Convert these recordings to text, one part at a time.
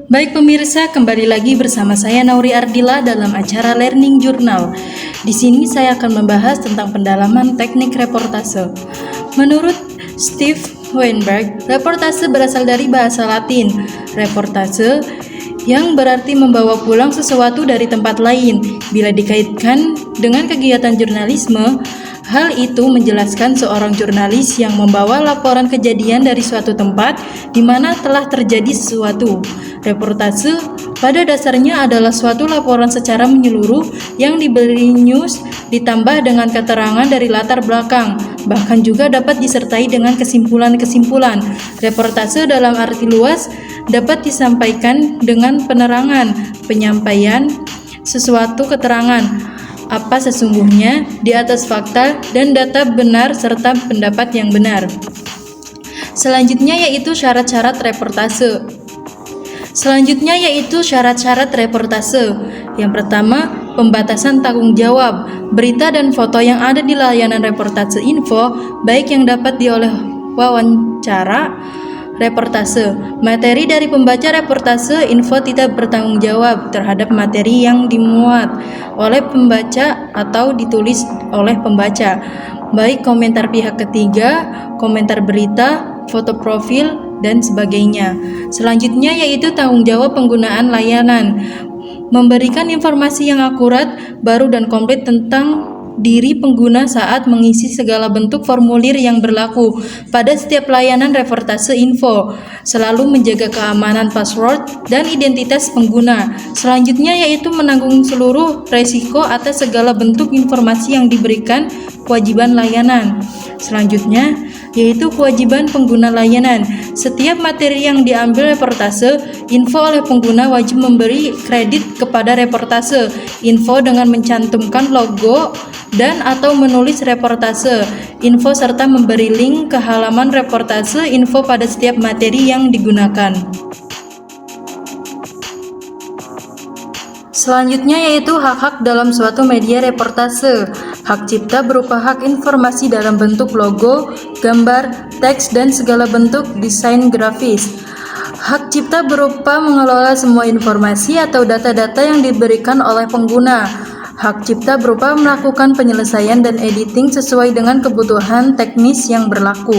Baik pemirsa, kembali lagi bersama saya Nauri Ardila dalam acara Learning Journal. Di sini saya akan membahas tentang pendalaman teknik reportase. Menurut Steve Weinberg, reportase berasal dari bahasa Latin reportase yang berarti membawa pulang sesuatu dari tempat lain. Bila dikaitkan dengan kegiatan jurnalisme, hal itu menjelaskan seorang jurnalis yang membawa laporan kejadian dari suatu tempat di mana telah terjadi sesuatu. Reportase pada dasarnya adalah suatu laporan secara menyeluruh yang diberi news ditambah dengan keterangan dari latar belakang, bahkan juga dapat disertai dengan kesimpulan-kesimpulan. Reportase dalam arti luas dapat disampaikan dengan penerangan, penyampaian sesuatu keterangan apa sesungguhnya di atas fakta dan data benar serta pendapat yang benar. Selanjutnya yaitu syarat-syarat reportase. Yang pertama, pembatasan tanggung jawab. Berita dan foto yang ada di layanan reportase info, baik yang dapat dioleh wawancara reportase. Materi dari pembaca reportase info tidak bertanggung jawab terhadap materi yang dimuat oleh pembaca atau ditulis oleh pembaca, baik komentar pihak ketiga, komentar berita, foto profil, dan sebagainya. Selanjutnya yaitu tanggung jawab penggunaan layanan. Memberikan informasi yang akurat, baru dan komplit tentang diri pengguna saat mengisi segala bentuk formulir yang berlaku pada setiap layanan reportase info. Selalu menjaga keamanan password dan identitas pengguna. Selanjutnya yaitu menanggung seluruh resiko atas segala bentuk informasi yang diberikan kewajiban layanan. Selanjutnya yaitu kewajiban pengguna layanan. Setiap materi yang diambil reportase info oleh pengguna wajib memberi kredit kepada reportase info dengan mencantumkan logo dan atau menulis reportase info serta memberi link ke halaman reportase info pada setiap materi yang digunakan. Selanjutnya yaitu hak-hak dalam suatu media reportase. Hak cipta berupa hak informasi dalam bentuk logo, gambar, teks, dan segala bentuk desain grafis. Hak cipta berupa mengelola semua informasi atau data-data yang diberikan oleh pengguna. Hak cipta berupa melakukan penyelesaian dan editing sesuai dengan kebutuhan teknis yang berlaku.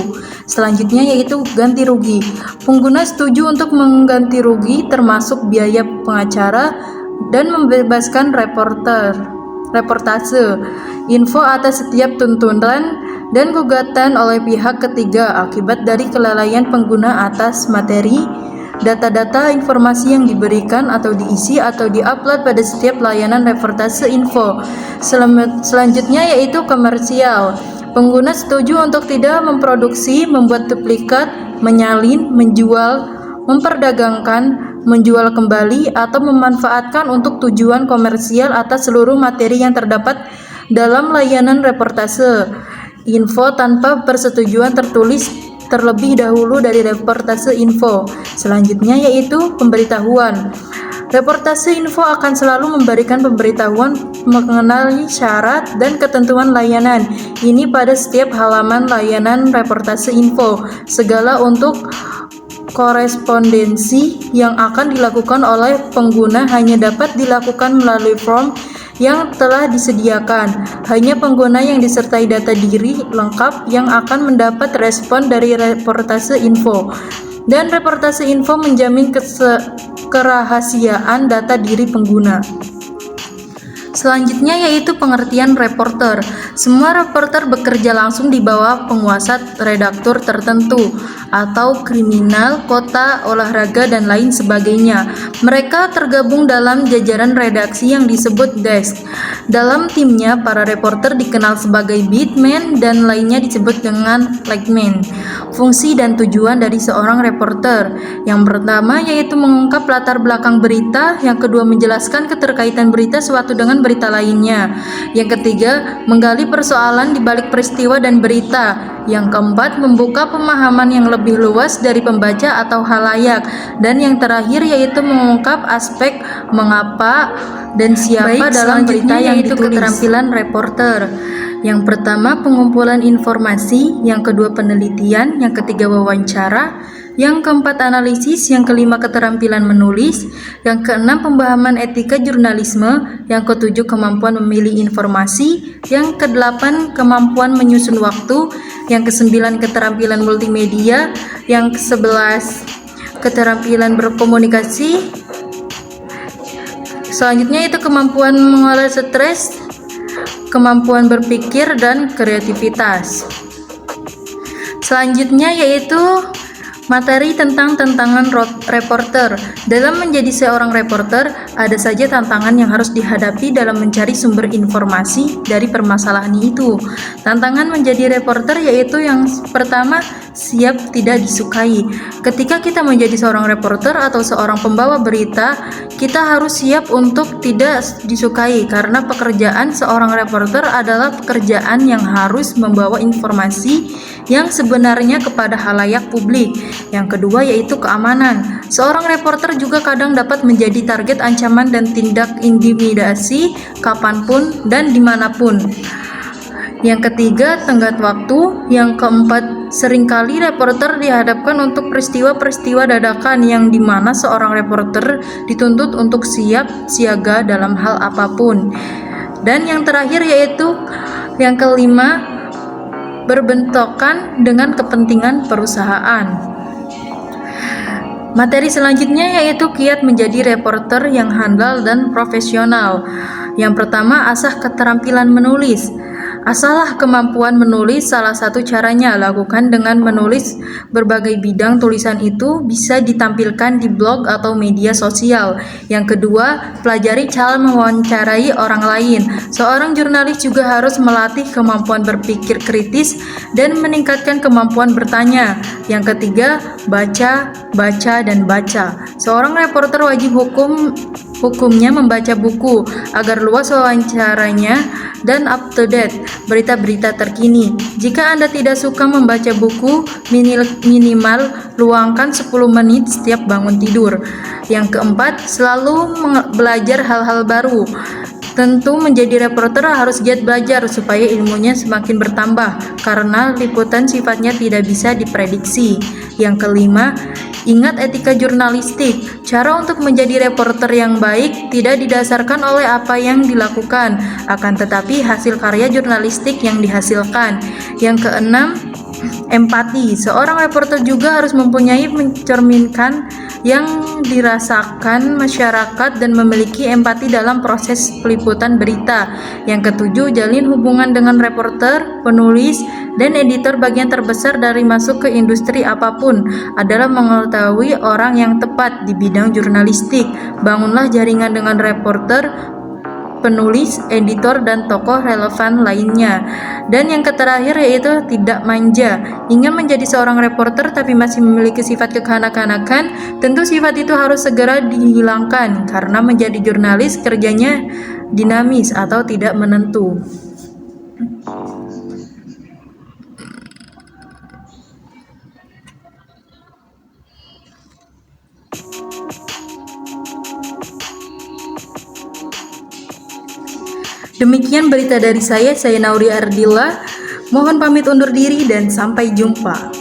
Selanjutnya yaitu ganti rugi. Pengguna setuju untuk mengganti rugi termasuk biaya pengacara dan membebaskan reportase info atas setiap tuntutan dan gugatan oleh pihak ketiga akibat dari kelalaian pengguna atas materi, data-data informasi yang diberikan atau diisi atau diupload pada setiap layanan reportase info. Selanjutnya yaitu komersial. Pengguna setuju untuk tidak memproduksi, membuat duplikat, menyalin, menjual, memperdagangkan, menjual kembali, atau memanfaatkan untuk tujuan komersial atas seluruh materi yang terdapat dalam layanan reportase info tanpa persetujuan tertulis terlebih dahulu dari reportase info. Selanjutnya yaitu pemberitahuan. Reportase info akan selalu memberikan pemberitahuan mengenai syarat dan ketentuan layanan ini pada setiap halaman layanan reportase info. Segala untuk korespondensi yang akan dilakukan oleh pengguna hanya dapat dilakukan melalui form yang telah disediakan. Hanya pengguna yang disertai data diri lengkap yang akan mendapat respon dari reportase info. Dan reportase info menjamin kerahasiaan data diri pengguna. Selanjutnya yaitu pengertian reporter. Semua reporter bekerja langsung di bawah penguasa redaktur tertentu atau kriminal, kota, olahraga, dan lain sebagainya. Mereka tergabung dalam jajaran redaksi yang disebut desk. Dalam timnya, para reporter dikenal sebagai beatman dan lainnya disebut dengan flagman. Fungsi dan tujuan dari seorang reporter. Yang pertama yaitu mengungkap latar belakang berita, yang kedua menjelaskan keterkaitan berita suatu dengan berita lainnya. Yang ketiga, menggali persoalan di balik peristiwa dan berita. Yang keempat, membuka pemahaman yang lebih luas dari pembaca atau halayak. Dan yang terakhir yaitu mengungkap aspek mengapa dan siapa dalam berita yang ditulis. Keterampilan reporter. Yang pertama, pengumpulan informasi, yang kedua penelitian, yang ketiga wawancara, Yang keempat, analisis. Yang kelima, keterampilan menulis. Yang keenam, pemahaman etika jurnalisme. Yang ketujuh, kemampuan memilih informasi. Yang kedelapan, kemampuan menyusun waktu. Yang kesembilan, keterampilan multimedia. Yang kesebelas, keterampilan berkomunikasi. Selanjutnya itu kemampuan mengolah stres, kemampuan berpikir, dan kreativitas. Selanjutnya yaitu materi tentang tantangan reporter. Dalam menjadi seorang reporter, ada saja tantangan yang harus dihadapi dalam mencari sumber informasi dari permasalahan itu. Tantangan menjadi reporter yaitu yang pertama, siap tidak disukai. Ketika kita menjadi seorang reporter atau seorang pembawa berita, kita harus siap untuk tidak disukai karena pekerjaan seorang reporter adalah pekerjaan yang harus membawa informasi yang sebenarnya kepada halayak publik. Yang kedua yaitu keamanan. Seorang reporter juga kadang dapat menjadi target ancaman dan tindak intimidasi kapanpun dan dimanapun. Yang ketiga, tenggat waktu. Yang keempat, seringkali reporter dihadapkan untuk peristiwa-peristiwa dadakan yang dimana seorang reporter dituntut untuk siap siaga dalam hal apapun. Dan yang terakhir yaitu yang kelima, berbentrokan dengan kepentingan perusahaan. Materi selanjutnya yaitu kiat menjadi reporter yang handal dan profesional. Yang pertama, asah keterampilan menulis. Asahlah kemampuan menulis. Salah satu caranya lakukan dengan menulis berbagai bidang. Tulisan itu bisa ditampilkan di blog atau media sosial. Yang kedua, pelajari cara mewawancarai orang lain. Seorang jurnalis juga harus melatih kemampuan berpikir kritis dan meningkatkan kemampuan bertanya. Yang ketiga, baca, dan baca. Seorang reporter wajib hukumnya membaca buku agar luas wawancaranya dan up to date berita-berita terkini. Jika Anda tidak suka membaca buku, minimal luangkan 10 menit setiap bangun tidur. Yang keempat, selalu belajar hal-hal baru. Tentu menjadi reporter harus giat belajar supaya ilmunya semakin bertambah karena liputan sifatnya tidak bisa diprediksi. Yang kelima, ingat etika jurnalistik. Cara untuk menjadi reporter yang baik tidak didasarkan oleh apa yang dilakukan, akan tetapi hasil karya jurnalistik yang dihasilkan. Yang keenam, empati. Seorang reporter juga harus mempunyai mencerminkan yang dirasakan masyarakat dan memiliki empati dalam proses peliputan berita. Yang ketujuh, jalin hubungan dengan reporter, penulis, dan editor. Bagian terbesar dari masuk ke industri apapun adalah mengetahui orang yang tepat di bidang jurnalistik. Bangunlah jaringan dengan reporter, penulis, editor, dan tokoh relevan lainnya. Dan yang terakhir yaitu tidak manja. Ingin menjadi seorang reporter tapi masih memiliki sifat kekanak-kanakan, tentu sifat itu harus segera dihilangkan karena menjadi jurnalis kerjanya dinamis atau tidak menentu. Demikian berita dari saya Nauri Ardila. Mohon pamit undur diri dan sampai jumpa.